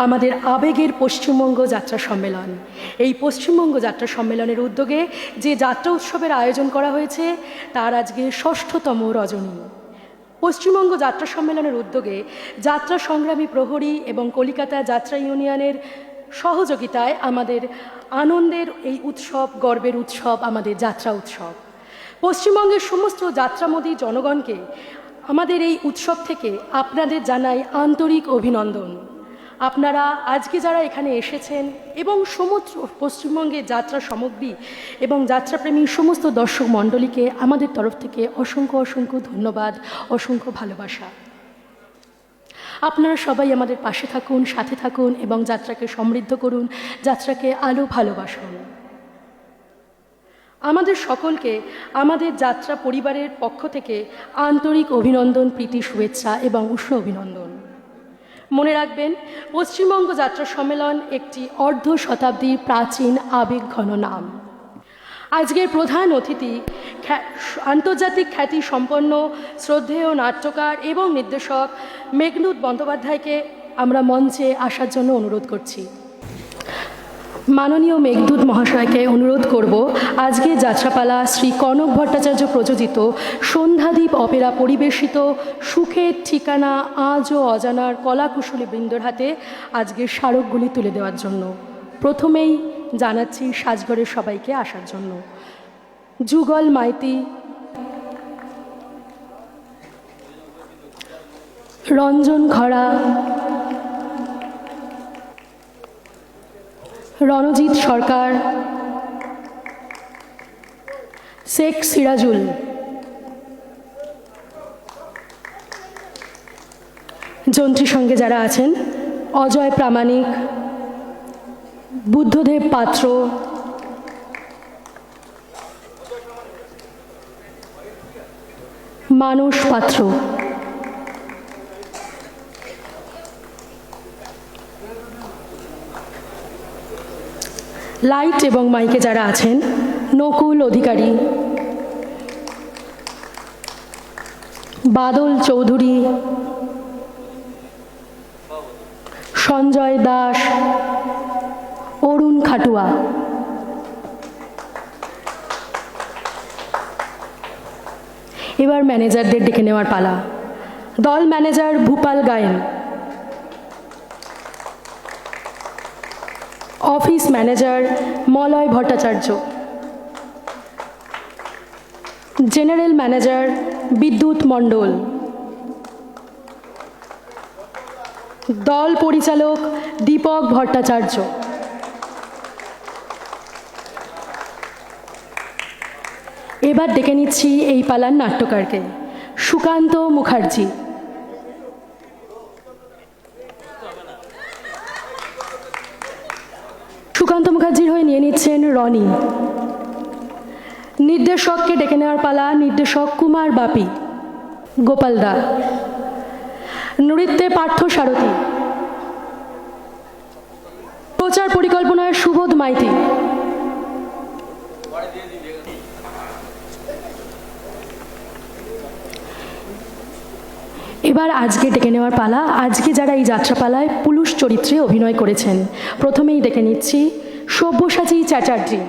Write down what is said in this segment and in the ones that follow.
আমাদের আবেগের পশ্চিমবঙ্গ যাত্রা সম্মেলন। এই পশ্চিমবঙ্গ যাত্রা সম্মেলনের উদ্যোগে যে যাত্রা উৎসবের আয়োজন করা হয়েছে তার আজকে ৬ষ্ঠতম রজনী। পশ্চিমবঙ্গ যাত্রা সম্মেলনের উদ্যোগে যাত্রা সংগ্রামী প্রহরী এবং কলিকাতা যাত্রা ইউনিয়নের সহযোগিতায় আমাদের আনন্দের এই উৎসব, গর্বের উৎসব আমাদের যাত্রা উৎসব। পশ্চিমবঙ্গের সমস্ত যাত্রামোদী জনগণকে আমাদের এই উৎসব থেকে আপনাদের জানাই আন্তরিক অভিনন্দন। আপনারা আজকে যারা এখানে এসেছেন এবং সমস্ত পশ্চিমবঙ্গের যাত্রা সামগ্রী এবং যাত্রাপ্রেমী সমস্ত দর্শক মণ্ডলীকে আমাদের তরফ থেকে অসংখ্য অসংখ্য ধন্যবাদ, অসংখ্য ভালোবাসা। আপনারা সবাই আমাদের পাশে থাকুন, সাথে থাকুন এবং যাত্রাকে সমৃদ্ধ করুন, যাত্রাকে আলো ভালোবাসুন। আমাদের সকলকে আমাদের যাত্রা পরিবারের পক্ষ থেকে আন্তরিক অভিনন্দন, প্রীতি, শুভেচ্ছা এবং উষ্ণ অভিনন্দন। মনে রাখবেন, পশ্চিমবঙ্গ যাত্রা সম্মেলন একটি অর্ধ শতাব্দীর প্রাচীন আবেগঘন নাম। আজকের প্রধান অতিথি আন্তর্জাতিক খ্যাতি সম্পন্ন শ্রদ্ধেয় নাট্যকার এবং নির্দেশক মেঘদূত বন্দ্যোপাধ্যায়কে আমরা মঞ্চে আসার জন্য অনুরোধ করছি। মাননীয় মেঘদূত মহাশয়কে অনুরোধ করব আজকে যাত্রাপালা শ্রী কনক ভট্টাচার্য প্রযোজিত সন্ধ্যাদ্বীপ অপেরা পরিবেশিত সুখের ঠিকানা আজও অজানার কলাকুশলী বৃন্দর হাতে আজকের স্মারকগুলি তুলে দেওয়ার জন্য। প্রথমেই জানাচ্ছি সাজঘরের সবাইকে আসার জন্য। যুগল মাইতি, রঞ্জন খরা, রণজিৎ সরকার, শেখ সিরাজুল, যন্ত্রীর সঙ্গে যারা আছেন অজয় প্রামাণিক, বুদ্ধদেব পাত্র, মানস পাত্র, লাইট এবং মাইকে যারা আছেন নকুল অধিকারী, বাদল চৌধুরী, সঞ্জয় দাস, অরুণ খাটুয়া। এবার ম্যানেজারদের ডেকে নেওয়ার পালা। দল manager Bhopal Gayen, office manager Malay Bhattacharya, general manager বিদ্যুৎ মণ্ডল, দল পরিচালক দীপক ভট্টাচার্য, এবার ডেকে নিচ্ছি এই পালার নাট্যকারকে সুকান্ত মুখার্জি। সুকান্ত মুখার্জির হয়ে নিয়ে নিচ্ছেন রনি। নির্দেশককে ডেকে নেওয়ার পালা নির্দেশক কুমার বাপি, গোপাল দা। নৃত্যে পার্থ সারথী, প্রচার পরিকল্পনায় সুবোধ মাইতি, এবার আজকে ডেকে নেওয়ার পালা আজকে যারা এই যাত্রাপালায় পুলুষ চরিত্রে অভিনয় করেছেন। প্রথমেই ডেকে নিচ্ছি সব্যসাচী চ্যাটার্জি,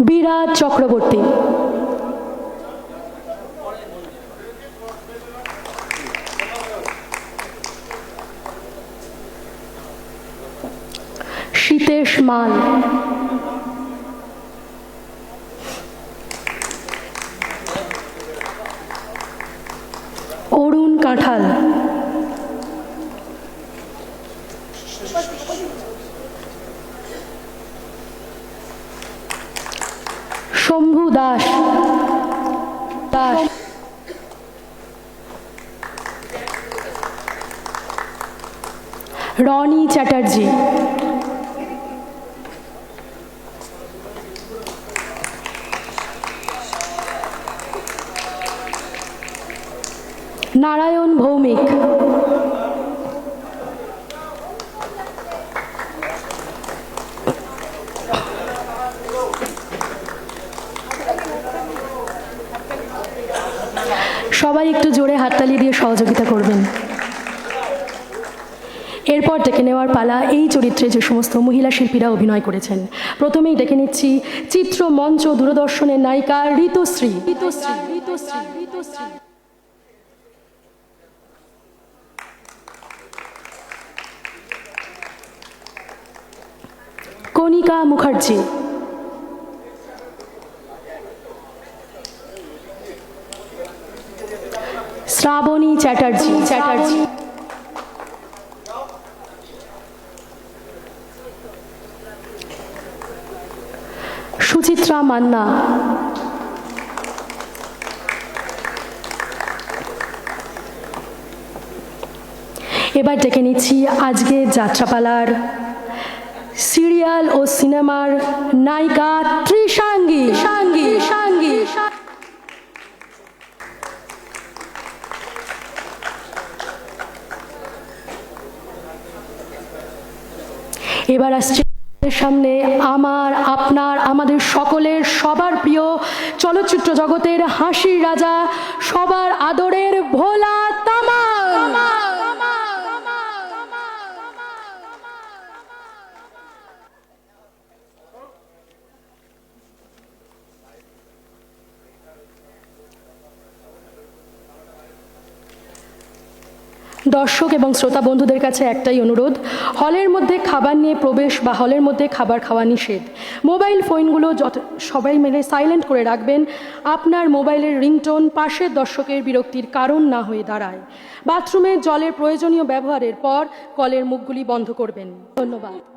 বিরাট চক্রবর্তী, শীতেশ মাল, অরুণ কাঁঠাল, শম্ভু দাস, রনি চ্যাটার্জি, নারায়ণ ভৌমিক, সবাই একটু জোরে হাততালি দিয়ে সহযোগিতা করবেন। এরপর ডেকে নেওয়ার পালা এই চরিত্রে যে সমস্ত মহিলা শিল্পীরা অভিনয় করেছেন। প্রথমেই ডেকে নিচ্ছি চিত্র মঞ্চ দূরদর্শনের নায়িকা ঋতুশ্রী। কণিকা মুখার্জি, শ্রাবণী চ্যাটার্জি, সুচিত্রা মান্না, এবার ডেকে নিচ্ছি আজকে যাত্রাপালার সিরিয়াল ও সিনেমার নায়িকা ত্রিশাঙ্গী। এবার আসছে সামনে আমার, আপনার, আমাদের সকলের সবার প্রিয় চলচ্চিত্র জগতের হাসির রাজা, সবার আদরের ভোলা তামাং। দর্শক এবং শ্রোতা বন্ধুদের কাছে একটাই অনুরোধ, হলের মধ্যে খাবার নিয়ে প্রবেশ বা হলের মধ্যে খাবার খাওয়া নিষেধ। মোবাইল ফোনগুলো সবাই মিলে সাইলেন্ট করে রাখবেন। আপনার মোবাইলের রিংটোন পাশের দর্শকের বিরক্তির কারণ না হয়ে দাঁড়ায়। বাথরুমে জলের প্রয়োজনীয় ব্যবহারের পর কলের মুখগুলি বন্ধ করবেন। ধন্যবাদ।